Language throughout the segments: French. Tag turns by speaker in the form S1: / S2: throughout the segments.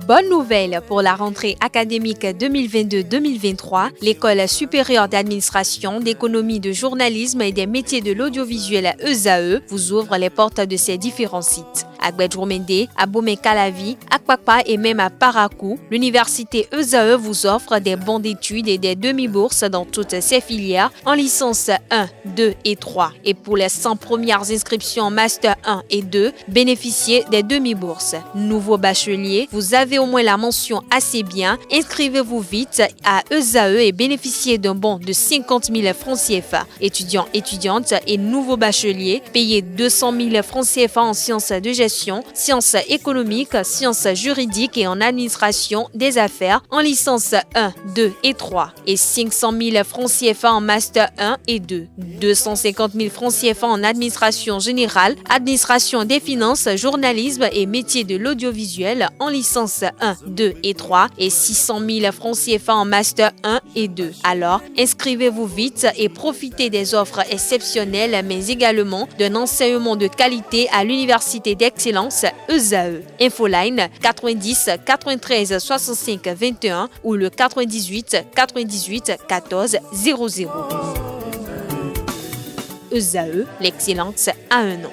S1: Bonne nouvelle pour la rentrée académique 2022-2023, l'École supérieure d'administration, d'économie, de journalisme et des métiers de l'audiovisuel ESAE vous ouvre les portes de ses différents sites. À Gbedjourmende, à Bomé-Calavi, à Kpakpa et même à Parakou, l'université ESAE vous offre des bons d'études et des demi-bourses dans toutes ses filières en licence 1, 2 et 3. Et pour les 100 premières inscriptions en master 1 et 2, bénéficiez des demi-bourses. Nouveau bachelier, vous avez au moins la mention assez bien. Inscrivez-vous vite à ESAE et bénéficiez d'un bon de 50 000 francs CFA. Étudiants, étudiantes et nouveaux bacheliers, payez 200 000 francs CFA en sciences de gestion, sciences économiques, sciences juridiques et en administration des affaires en licence 1, 2 et 3 et 500 000 francs CFA en master 1 et 2, 250 000 francs CFA en administration générale, administration des finances, journalisme et métiers de l'audiovisuel en licence 1, 2 et 3 et 600 000 francs CFA en master 1 et 2. Alors, inscrivez-vous vite et profitez des offres exceptionnelles mais également d'un enseignement de qualité à l'université d'excellence ESAE. Infoline 90 93 65 21 ou le 98 98 14 00. ESAE, l'excellence a un nom.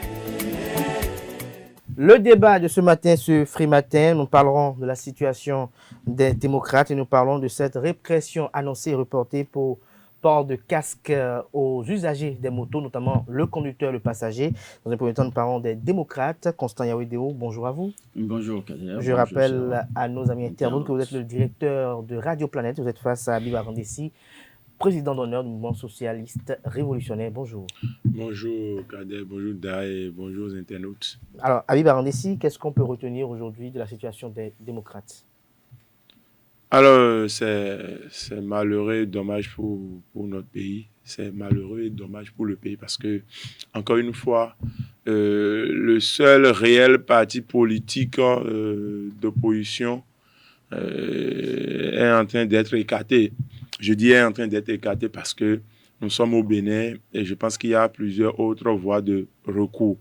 S2: Le débat de ce matin sur Free Matin, nous parlerons de la situation des démocrates et nous parlons de cette répression annoncée et reportée pour port de casque aux usagers des motos, notamment le conducteur, le passager. Dans un premier temps, nous parlons des démocrates. Constant Yawedeo, bonjour à vous.
S3: Bonjour Kader.
S2: Je rappelle à nos amis internautes que vous êtes le directeur de Radio Planète. Vous êtes face à Habib Arandessi, président d'honneur du mouvement socialiste révolutionnaire. Bonjour.
S4: Bonjour Kader, bonjour Da et bonjour aux internautes.
S2: Alors, Habib Arandessi, qu'est-ce qu'on peut retenir aujourd'hui de la situation des démocrates?
S4: Alors, c'est malheureux et dommage pour notre pays. C'est malheureux et dommage pour le pays parce que, encore une fois, le seul réel parti politique d'opposition est en train d'être écarté. Je dis est en train d'être écarté parce que nous sommes au Bénin et je pense qu'il y a plusieurs autres voies de recours.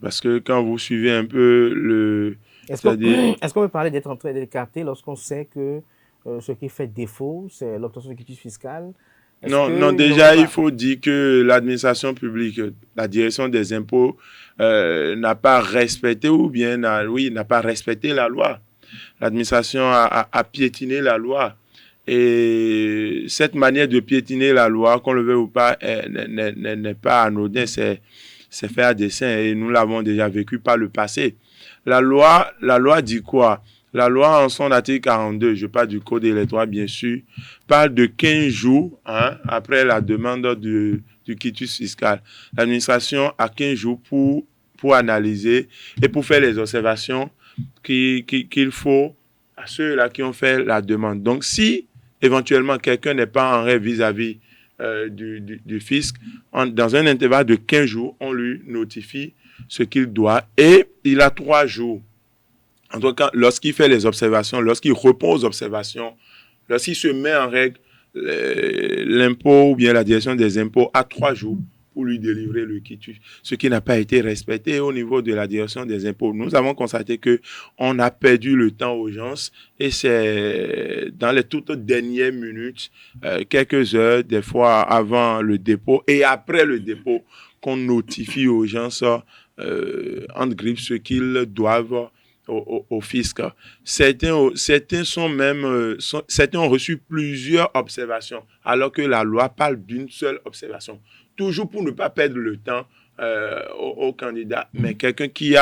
S4: Parce que quand vous suivez un peu le...
S2: Est-ce qu'on peut parler d'être en train d'écarter lorsqu'on sait que ce qui fait défaut, c'est l'obtention de quitus fiscale?
S4: Non, déjà, il faut dire que l'administration publique, la direction des impôts, n'a pas respecté n'a pas respecté la loi. L'administration a piétiné la loi. Et cette manière de piétiner la loi, qu'on le veuille ou pas, n'est pas anodin, c'est fait à dessein et nous l'avons déjà vécu par le passé. La loi dit quoi? La loi en son article 42, je parle du code électoral bien sûr, parle de 15 jours après la demande du quitus fiscal. L'administration a 15 jours pour analyser et pour faire les observations qu'il faut à ceux-là qui ont fait la demande. Donc si éventuellement quelqu'un n'est pas en règle vis-à-vis du fisc, dans un intervalle de 15 jours, on lui notifie ce qu'il doit et il a 3 jours. En tout cas, lorsqu'il fait les observations, lorsqu'il répond aux observations, lorsqu'il se met en règle, l'impôt ou bien la direction des impôts a 3 jours pour lui délivrer le quitus, ce qui n'a pas été respecté au niveau de la direction des impôts. Nous avons constaté qu'on a perdu le temps aux gens et c'est dans les toutes dernières minutes, quelques heures, des fois avant le dépôt et après le dépôt, qu'on notifie aux gens entre griffes ce qu'ils doivent au fisc. Certains ont reçu plusieurs observations, alors que la loi parle d'une seule observation. Toujours pour ne pas perdre le temps au candidat, mais quelqu'un qui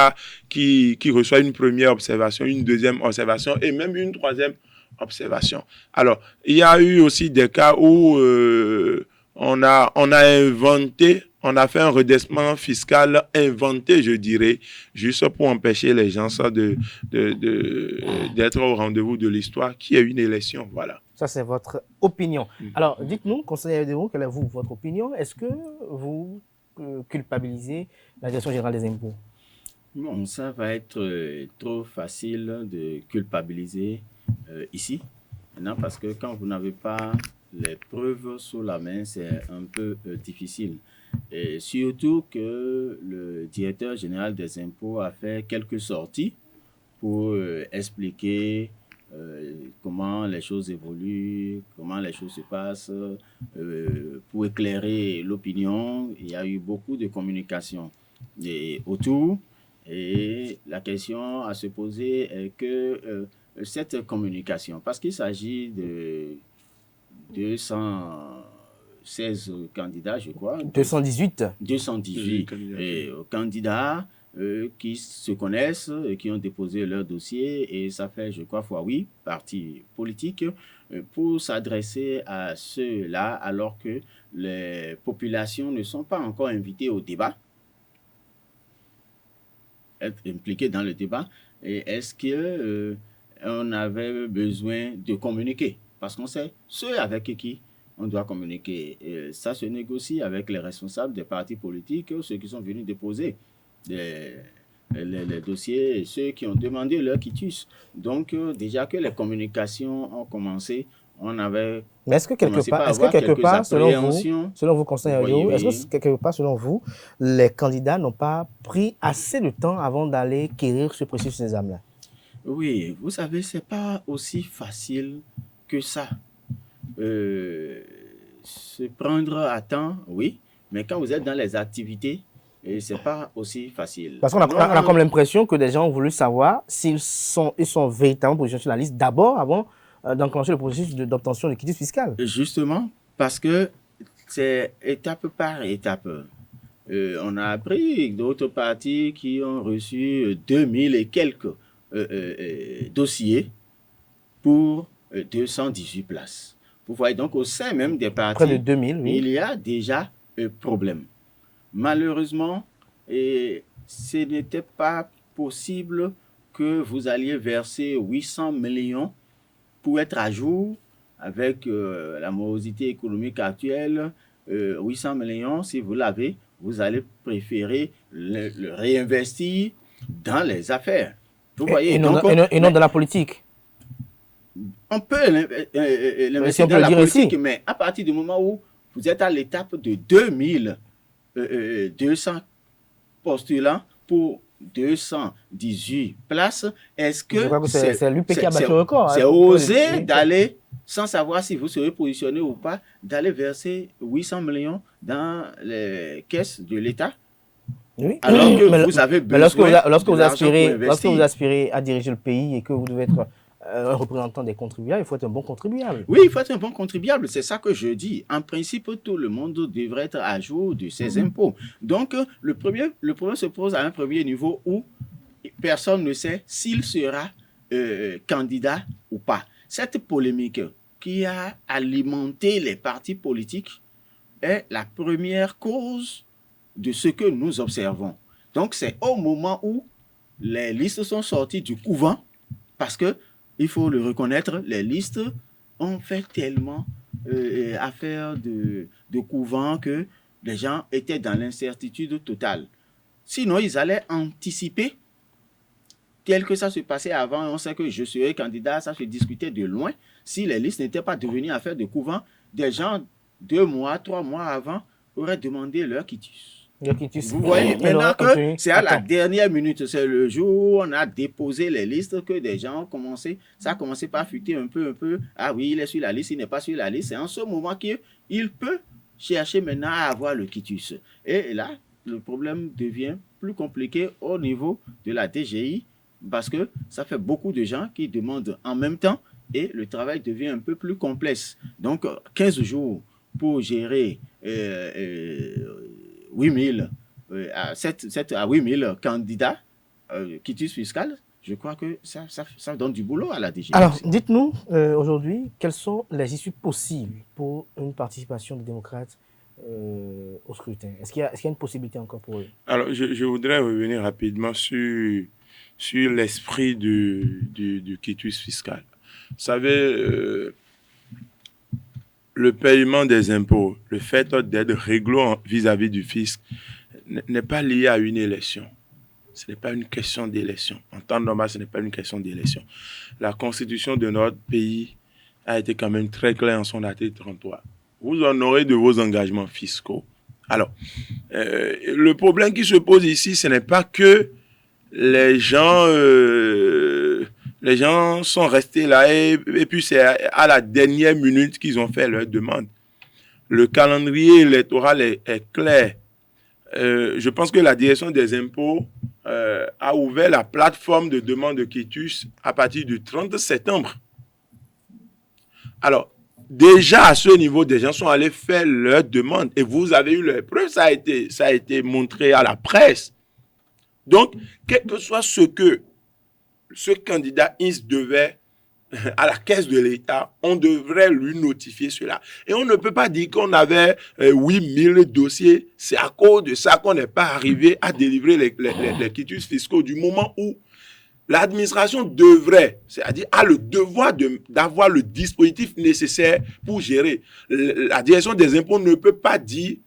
S4: reçoit une première observation, une deuxième observation et même une troisième observation. Alors, il y a eu aussi des cas où on a fait un redressement fiscal inventé, je dirais, juste pour empêcher les gens d'être au rendez-vous de l'histoire, qui est une élection. Voilà.
S2: Ça, c'est votre opinion. Alors, dites-nous, conseiller Yawedeo, quelle est votre opinion? Est-ce que vous culpabilisez la direction générale des impôts?
S3: Bon, ça va être trop facile de culpabiliser ici. Maintenant, parce que quand vous n'avez pas les preuves sous la main, c'est un peu difficile. Et surtout que le directeur général des impôts a fait quelques sorties pour expliquer comment les choses évoluent, comment les choses se passent, pour éclairer l'opinion. Il y a eu beaucoup de communication autour. Et la question à se poser est que cette communication, parce qu'il s'agit de 216 candidats, je crois.
S2: 218.
S3: 218 candidats qui se connaissent et qui ont déposé leur dossier, et ça fait, je crois, fois 8 partis politiques pour s'adresser à ceux-là, alors que les populations ne sont pas encore invitées au débat, être impliquées dans le débat. Et est-ce que on avait besoin de communiquer? Parce qu'on sait ceux avec qui on doit communiquer. Et ça se négocie avec les responsables des partis politiques, ceux qui sont venus déposer les dossiers, et ceux qui ont demandé leur quitus. Donc, déjà que les communications ont commencé, on avait...
S2: Mais est-ce que quelque part, selon vous, Constant Yayo, est-ce que quelque part, selon vous, les candidats n'ont pas pris assez de temps avant d'aller quérir ce processus d'examen-là?
S3: Oui, vous savez, c'est pas aussi facile que ça. Se prendre à temps, oui, mais quand vous êtes dans les activités, c'est pas aussi facile.
S2: Parce qu'on a comme l'impression que des gens ont voulu savoir s'ils sont véritablement positionnés sur la liste d'abord, avant d'enclencher le processus d'obtention de quitus fiscal.
S3: Justement, parce que c'est étape par étape. On a appris d'autres partis qui ont reçu 2000 et quelques dossiers pour 218 places. Vous voyez, donc au sein même des partis,
S2: près de 2000, oui.
S3: Il y a déjà un problème. Malheureusement, ce n'était pas possible que vous alliez verser 800 millions pour être à jour avec la morosité économique actuelle. 800 millions, si vous l'avez, vous allez préférer le réinvestir dans les affaires. Vous voyez,
S2: et non dans la politique.
S3: On peut l'investir dans la politique, mais à partir du moment où vous êtes à l'étape de 2200 postulants pour 218 places, est-ce que
S2: c'est l'UP qui a battu le record?
S3: C'est osé d'aller, sans savoir si vous serez positionné ou pas, d'aller verser 800 millions dans les caisses de l'État?
S2: Oui.
S3: Alors que vous avez besoin
S2: lorsque vous aspirez à diriger le pays et que vous devez être un représentant des contribuables, il faut être un bon contribuable.
S3: Oui, il faut être un bon contribuable, c'est ça que je dis. En principe, tout le monde devrait être à jour de ses impôts. Donc, le problème se pose à un premier niveau où personne ne sait s'il sera candidat ou pas. Cette polémique qui a alimenté les partis politiques est la première cause de ce que nous observons. Donc, c'est au moment où les listes sont sorties du couvent, parce que il faut le reconnaître, les listes ont fait tellement affaire de couvent que les gens étaient dans l'incertitude totale. Sinon, ils allaient anticiper, tel que ça se passait avant. On sait que je serais candidat, ça se discutait de loin. Si les listes n'étaient pas devenues affaire de couvent, des gens 2 mois, 3 mois avant auraient demandé leur quitus. Vous voyez, maintenant que c'est à la dernière minute, c'est le jour où on a déposé les listes que des gens ont commencé, ça a commencé par fuiter un peu. Ah oui, il est sur la liste, il n'est pas sur la liste. C'est en ce moment qu'il peut chercher maintenant à avoir le quitus. Et là, le problème devient plus compliqué au niveau de la DGI parce que ça fait beaucoup de gens qui demandent en même temps et le travail devient un peu plus complexe. Donc, 15 jours pour gérer 8000 à 8000 candidats quitus fiscal, je crois que ça donne du boulot à la DGI.
S2: Alors, dites-nous aujourd'hui, quelles sont les issues possibles pour une participation des démocrates au scrutin? Est-ce qu'il y a une possibilité encore pour eux? Alors,
S4: je voudrais revenir rapidement sur l'esprit du quitus fiscal. Vous savez, le paiement des impôts, le fait d'être réglo vis-à-vis du fisc n'est pas lié à une élection. Ce n'est pas une question d'élection. En temps normal, ce n'est pas une question d'élection. La constitution de notre pays a été quand même très claire en son article 33. Vous honorez de vos engagements fiscaux. Alors, le problème qui se pose ici, ce n'est pas que les gens Les gens sont restés là et puis c'est à la dernière minute qu'ils ont fait leur demande. Le calendrier électoral est clair. Je pense que la direction des impôts a ouvert la plateforme de demande de quitus à partir du 30 septembre. Alors, déjà à ce niveau, des gens sont allés faire leur demande et vous avez eu les preuves, ça a été montré à la presse. Donc, quel que soit ce que ce candidat INS devait à la caisse de l'État, on devrait lui notifier cela. Et on ne peut pas dire qu'on avait 8000 dossiers. C'est à cause de ça qu'on n'est pas arrivé à délivrer les quitus fiscaux du moment où l'administration devrait, c'est-à-dire a le devoir d'avoir le dispositif nécessaire pour gérer. La direction des impôts ne peut pas dire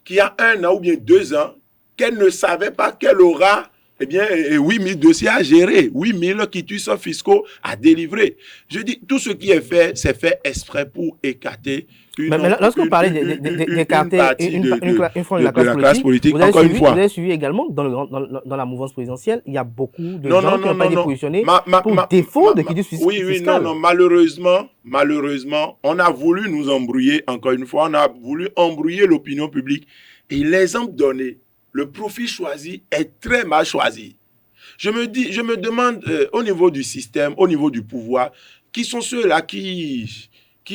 S4: qu'il y a 1 an ou bien 2 ans qu'elle ne savait pas qu'elle aura 8000 dossiers à gérer, 8000 quitus fiscaux à délivrer. Je dis, tout ce qui est fait, c'est fait exprès pour écarter
S2: mais lorsqu'on parlait d'écarter une fois de la classe politique,
S4: encore une fois.
S2: Vous avez suivi également dans la mouvance présidentielle, il y a beaucoup de gens qui n'ont pas été positionnés pour défaut de quitus fiscal.
S4: Oui, non, malheureusement, on a voulu nous embrouiller, encore une fois, on a voulu embrouiller l'opinion publique. Et l'exemple donné, le profil choisi est très mal choisi. Je me demande au niveau du système, au niveau du pouvoir, qui sont ceux-là qui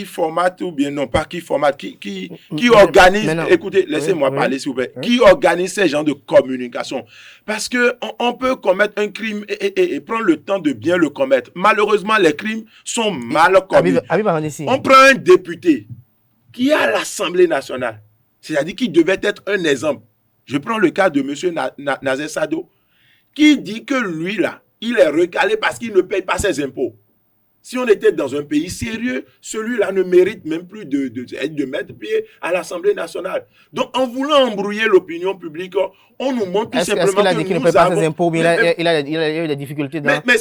S4: formatent ou bien non pas qui formatent, qui organisent. Écoutez, laissez-moi parler s'il vous plaît. Qui organisent ces genres de communication? Parce que on peut commettre un crime et prendre le temps de bien le commettre. Malheureusement, les crimes sont mal commis. On prend un député qui est à l'Assemblée nationale, c'est-à-dire qui devait être un exemple. Je prends le cas de M. Nazer Sado, qui dit que lui, là, il est recalé parce qu'il ne paye pas ses impôts. Si on était dans un pays sérieux, celui-là ne mérite même plus de mettre pied à l'Assemblée nationale. Donc, en voulant embrouiller l'opinion publique, on nous montre tout simplement
S2: qu'il a dit qu'il ne paye pas ses impôts, mais il a eu des difficultés dans...
S4: Mais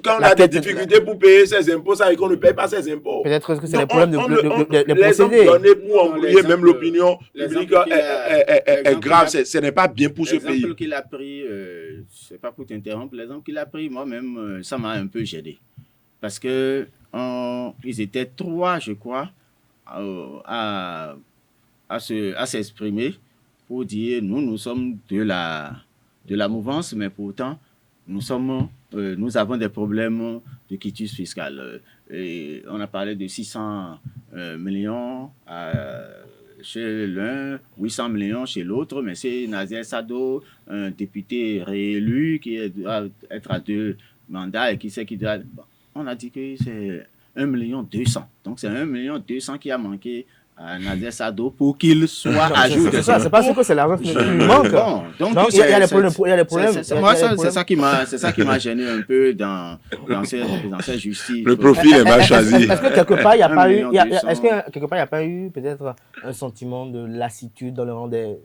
S4: quand on a des difficultés pour payer ses impôts, ça veut dire qu'on ne paye pas ses impôts.
S2: Peut-être que c'est le problème de procédés.
S4: L'exemple donné pour embrouiller même l'opinion publique est grave. Ce n'est pas bien pour ce pays.
S3: L'exemple qu'il a pris, c'est pas pour t'interrompre, l'exemple qu'il a pris, moi-même, ça m'a un peu gêné. Parce que ils étaient 3, je crois, à s'exprimer pour dire nous sommes de la mouvance, mais pourtant nous avons des problèmes de quitus fiscal. Et on a parlé de 600 millions chez l'un, 800 millions chez l'autre, mais c'est Nazer Sado, un député réélu qui doit être à 2 mandats et qui sait qu'il doit... Bon. On a dit que c'est 1,2 million. Donc, c'est 1,2 million qui a manqué à Nazer Sado pour qu'il soit à jour de ça.
S2: C'est parce que c'est l'argent qui manque.
S3: Donc
S2: il y a des problèmes.
S3: Moi, c'est ça qui m'a gêné un peu dans cette justice.
S4: Le profil est mal choisi.
S2: Est-ce que quelque part, il n'y a pas eu peut-être un sentiment de lassitude dans le rang des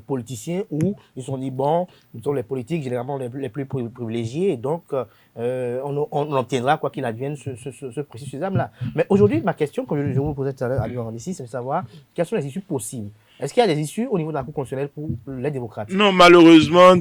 S2: politiciens où ils se sont dit, bon, nous sommes les politiques généralement les plus privilégiés, donc on obtiendra quoi qu'il advienne ce processus là. Mais aujourd'hui, ma question, comme je vous posais tout à l'heure à l'heure ici, c'est de savoir quelles sont les issues possibles. Est-ce qu'il y a des issues au niveau de la Cour constitutionnelle pour les démocrates?
S4: Non, malheureusement,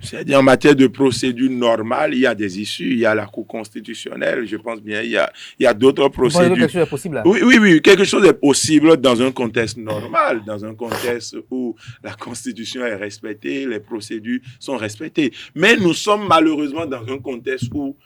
S4: c'est-à-dire en matière de procédure normale, il y a des issues. Il y a la Cour constitutionnelle, je pense bien, il y a d'autres procédures.
S2: Quelque chose est possible là?
S4: Oui, quelque chose est possible dans un contexte normal, dans un contexte où la Constitution est respectée, les procédures sont respectées. Mais nous sommes malheureusement dans un contexte où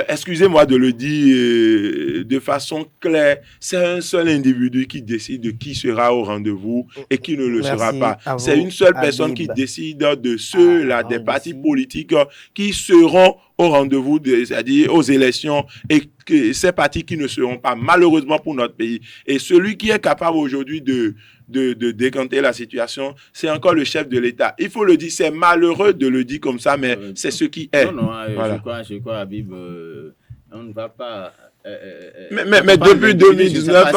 S4: excusez-moi de le dire de façon claire, c'est un seul individu qui décide de qui sera au rendez-vous et qui ne le sera pas. C'est une seule personne qui décide de ceux-là, des partis politiques qui seront au rendez-vous, c'est-à-dire aux élections, et que ces partis qui ne seront pas, malheureusement pour notre pays. Et celui qui est capable aujourd'hui de décanter la situation, c'est encore le chef de l'État. Il faut le dire, c'est malheureux de le dire comme ça, mais c'est ce qui est.
S3: Non,
S4: voilà.
S3: je crois, Habib, on ne va pas...
S4: mais depuis 2019,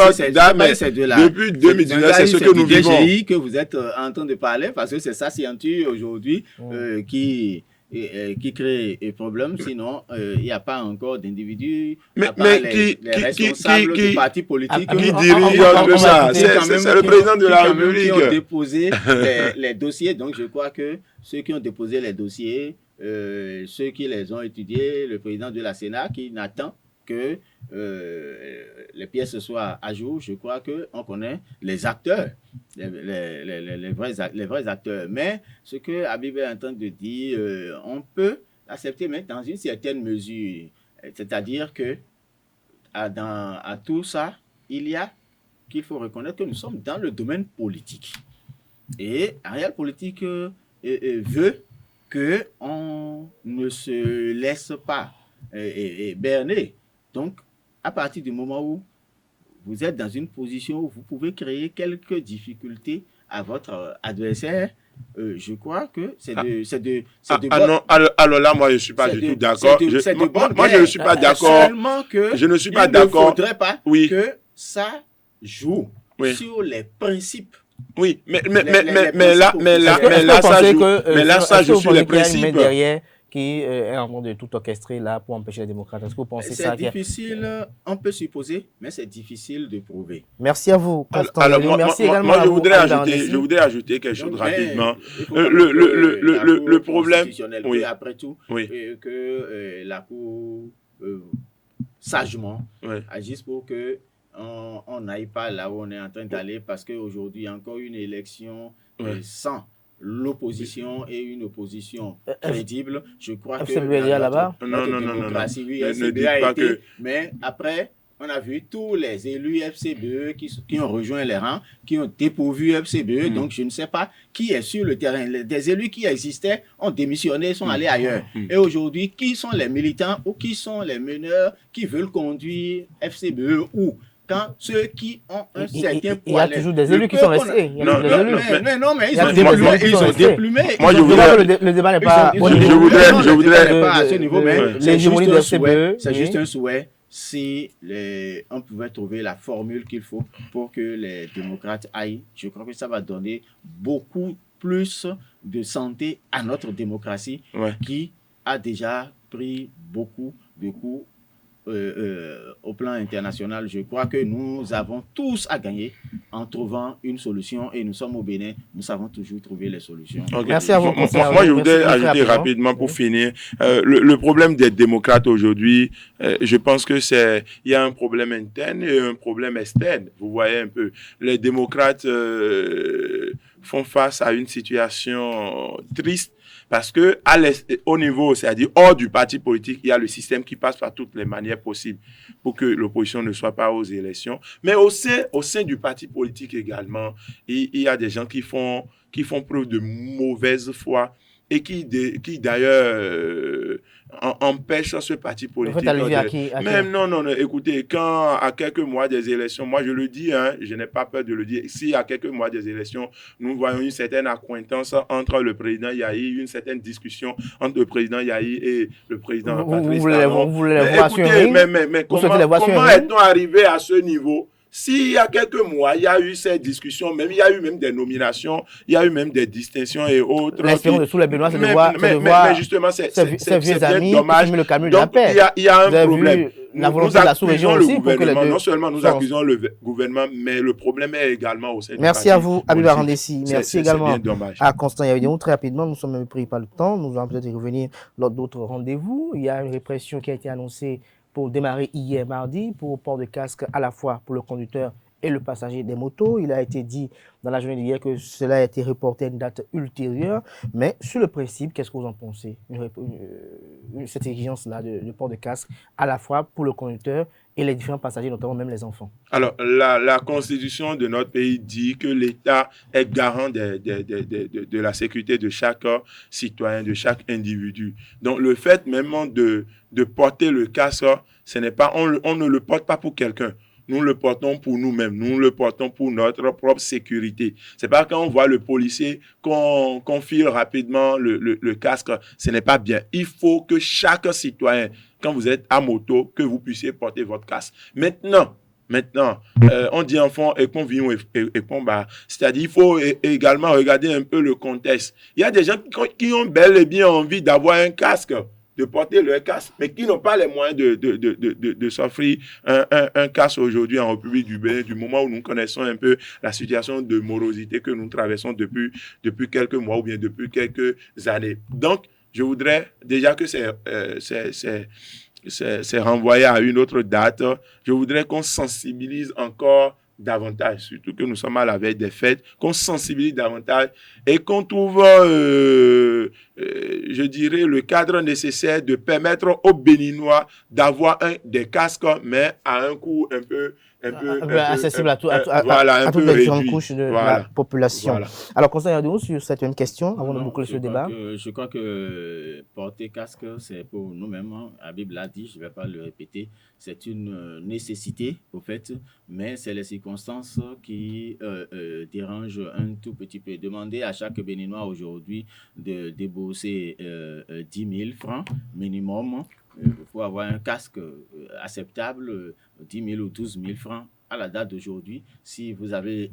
S4: depuis 2019, c'est ce que nous vivons.
S3: DGI que vous êtes en train de parler, parce que c'est sa scienture aujourd'hui qui crée des problèmes. Sinon, il n'y a pas encore d'individus, les responsables du parti politique
S4: qui dirige ça. C'est le président de la République
S3: qui ont déposé les dossiers. Donc, je crois que ceux qui ont déposé les dossiers ceux qui les ont étudiés, le président de la Sénat qui n'attend que les pièces soient à jour. Je crois qu'on connaît les acteurs, les vrais acteurs. Mais ce que Habib est en train de dire, on peut accepter, mais dans une certaine mesure. C'est-à-dire que à tout ça, qu'il faut reconnaître que nous sommes dans le domaine politique. Et Ariel Politique veut qu'on ne se laisse pas berner. Donc, à partir du moment où vous êtes dans une position où vous pouvez créer quelques difficultés à votre adversaire, je crois que c'est de
S4: non, alors là, moi, je ne suis pas du tout d'accord. Moi, je ne suis pas d'accord.
S3: Seulement que
S4: je ne suis pas d'accord.
S3: Il ne faudrait pas que ça joue sur les principes.
S4: Oui, mais là, ça joue sur les principes.
S2: Qui est en train de tout orchestrer là pour empêcher les démocrates. Est-ce que vous pensez ça?
S3: C'est difficile, on peut supposer, mais c'est difficile de prouver.
S2: Merci à vous, Constant.
S4: Alors,
S2: merci
S4: également moi, je voudrais ajouter quelque chose rapidement. Le problème,
S3: après tout, que la Cour sagement agisse pour que on n'aille pas là où on est en train d'aller, parce qu'aujourd'hui, il y a encore une élection sans l'opposition et une opposition crédible. Je crois que
S2: là-bas.
S4: Non.
S3: Oui, FCBE a été, mais après, on a vu tous les élus FCBE qui ont rejoint les rangs, qui ont dépourvu FCBE. Donc, je ne sais pas qui est sur le terrain. Des élus qui existaient ont démissionné, sont allés ailleurs. Et aujourd'hui, qui sont les militants ou qui sont les meneurs qui veulent conduire FCBE ou quand ceux qui ont un certain poids.
S2: Il y a toujours des élus qui sont restés.
S3: Non, mais ils ont déplumé.
S2: Moi, je voudrais. Le débat n'est pas.
S3: Je voudrais pas à ce niveau, mais c'est juste un souhait. Si on pouvait trouver la formule qu'il faut pour que les démocrates aillent, je crois que ça va donner beaucoup plus de santé à notre démocratie qui a déjà pris beaucoup de coups. Au plan international, je crois que nous avons tous à gagner en trouvant une solution, et nous sommes au Bénin, nous savons toujours trouver les solutions.
S4: Okay. Merci à vous. Moi, je voudrais ajouter rapidement pour finir. Le problème des démocrates aujourd'hui, je pense que il y a un problème interne et un problème externe. Vous voyez un peu, les démocrates font face à une situation triste. Parce que au niveau, c'est-à-dire hors du parti politique, il y a le système qui passe par toutes les manières possibles pour que l'opposition ne soit pas aux élections. Mais au sein du parti politique également, il y a des gens qui font preuve de mauvaise foi et qui d'ailleurs empêche ce parti politique. Même non, écoutez, quand à quelques mois des élections, moi je le dis, je n'ai pas peur de le dire, si à quelques mois des élections, nous voyons une certaine accointance entre le président Yahi, une certaine discussion entre le président Yahi et le président Patrice Talon.
S2: Vous voulez les voir sur un ring?
S4: Mais comment est-on arrivé à ce niveau? S'il y a quelques mois, il y a eu ces discussions, il y a eu même des nominations, il y a eu même des distinctions et autres.
S2: L'espérance de tous les Béninois, c'est de
S4: voir mais justement, c'est bien dommage.
S2: Le camion de
S4: donc,
S2: la paix.
S4: Il y a un problème.
S2: La volonté de la sous-région aussi.
S4: Non seulement nous accusons le gouvernement, mais le problème est également au sein du parti.
S2: Merci à vous, Habib Arandessi. Merci également à Constant Yavidéon. Très rapidement, nous sommes pris par le temps. Nous allons peut-être y revenir lors d'autres rendez-vous. Il y a une répression qui a été annoncée pour démarrer hier mardi pour port de casque à la fois pour le conducteur et le passager des motos. Il a été dit dans la journée d'hier que cela a été reporté à une date ultérieure. Mais sur le principe, qu'est-ce que vous en pensez? Cette exigence-là de port de casque à la fois pour le conducteur et les différents passagers, notamment même les enfants.
S4: Alors, la Constitution de notre pays dit que l'État est garant de la sécurité de chaque citoyen, de chaque individu. Donc, le fait même de porter le casque, ce n'est pas, on ne le porte pas pour quelqu'un. Nous le portons pour nous-mêmes, nous le portons pour notre propre sécurité. C'est pas quand on voit le policier qu'on file rapidement le casque, ce n'est pas bien. Il faut que chaque citoyen, quand vous êtes à moto, que vous puissiez porter votre casque. Maintenant, on dit enfant et qu'on vient et qu'on bat. C'est-à-dire, il faut également regarder un peu le contexte. Il y a des gens qui ont bel et bien envie d'avoir un casque, de porter leur casque, mais qui n'ont pas les moyens de s'offrir un casque aujourd'hui en République du Bénin, du moment où nous connaissons un peu la situation de morosité que nous traversons depuis quelques mois ou bien depuis quelques années. Donc, Je voudrais déjà que c'est renvoyé à une autre date. Je voudrais qu'on sensibilise encore davantage, surtout que nous sommes à la veille des fêtes, qu'on sensibilise davantage et qu'on trouve, je dirais, le cadre nécessaire de permettre aux Béninois d'avoir des casques, mais à un coût un peu
S2: accessible à,
S4: voilà,
S2: à toutes les différentes couches de
S4: voilà,
S2: la population.
S4: Voilà.
S2: Alors, Constant Yadou, sur cette même question, avant de boucler ce débat.
S3: Je crois que porter casque, c'est pour nous-mêmes. Hein. Habib l'a dit, je ne vais pas le répéter. C'est une nécessité, au fait, mais c'est les circonstances qui dérangent un tout petit peu. Demander à chaque Béninois aujourd'hui de débourser 10 000 francs minimum pour avoir un casque acceptable, 10 000 ou 12 000 francs à la date d'aujourd'hui. Si vous avez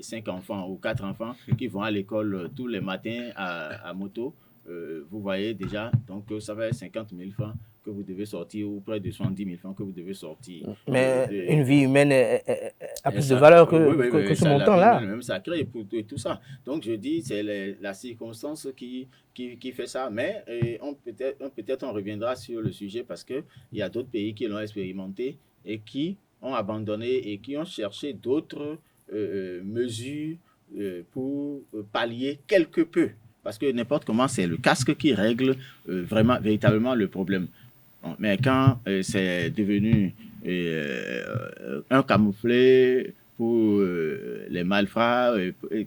S3: 5 enfants ou 4 enfants qui vont à l'école tous les matins à moto, vous voyez déjà, donc ça va être 50 000 francs que vous devez sortir ou près de 70 000 francs que vous devez sortir.
S2: Mais une vie humaine a plus de valeur que ce montant-là.
S3: Même sacré pour tout ça. Donc je dis, c'est la circonstance qui fait ça. Mais peut-être on reviendra sur le sujet parce qu'il y a d'autres pays qui l'ont expérimenté et qui ont abandonné et qui ont cherché d'autres mesures pour pallier quelque peu. Parce que n'importe comment, c'est le casque qui règle véritablement le problème. Bon, mais quand c'est devenu un camouflet pour les malfrats,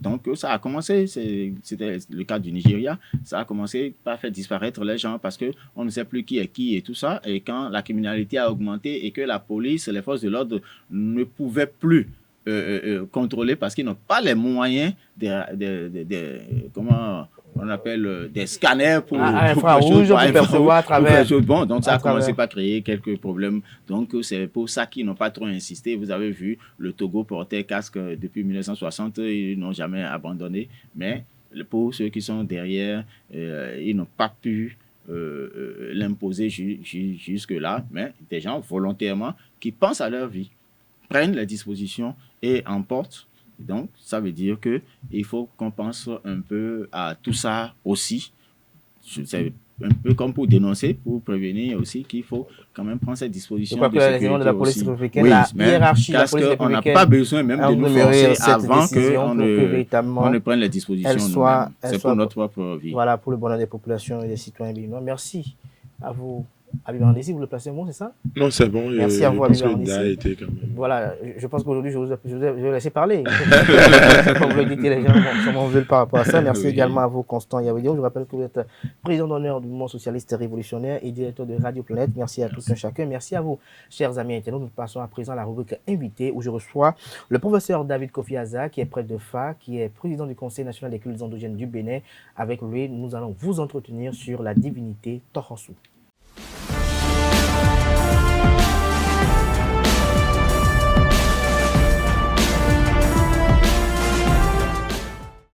S3: donc ça a commencé, c'était le cas du Nigeria, ça a commencé par faire disparaître les gens parce qu'on ne sait plus qui est qui et tout ça. Et quand la criminalité a augmenté et que la police, les forces de l'ordre ne pouvaient plus contrôler parce qu'ils n'ont pas les moyens comment on appelle des scanners pour
S2: percevoir à travers.
S3: Bon, donc ça a commencé par créer quelques problèmes. Donc c'est pour ça qu'ils n'ont pas trop insisté. Vous avez vu, le Togo portait casque depuis 1960, ils n'ont jamais abandonné. Mais pour ceux qui sont derrière, ils n'ont pas pu l'imposer jusque-là. Mais des gens volontairement qui pensent à leur vie, prennent les dispositions et emportent. Donc, ça veut dire qu'il faut qu'on pense un peu à tout ça aussi. C'est un peu comme pour dénoncer, pour prévenir aussi qu'il faut quand même prendre cette disposition.
S2: Je crois que les de la police républicaine,
S3: oui,
S2: la hiérarchie de la police républicaine,
S3: on n'a pas besoin même de nous forcer avant qu'on ne prenne les dispositions. C'est pour notre propre vie.
S2: Voilà, pour le bonheur des populations et des citoyens béninois. Merci à vous. Habib Andessi, vous le placez un mot, c'est ça?
S4: Non, c'est bon.
S2: Merci à vous, Habib Andessi. Voilà, je pense qu'aujourd'hui, je vais laisser parler. Comme vous le dites, les gens sont veulent par rapport à ça. Merci également à vous, Constant Yawedio. Je rappelle que vous êtes président d'honneur du mouvement socialiste révolutionnaire et directeur de Radio Planète. Merci à tout un chacun. Merci à vous, chers amis internautes. Nous passons à présent à la rubrique invité où je reçois le professeur David Kofi Aza, qui est prêtre de FA, qui est président du Conseil national des cultes endogènes du Bénin. Avec lui, nous allons vous entretenir sur la divinité Tohosu.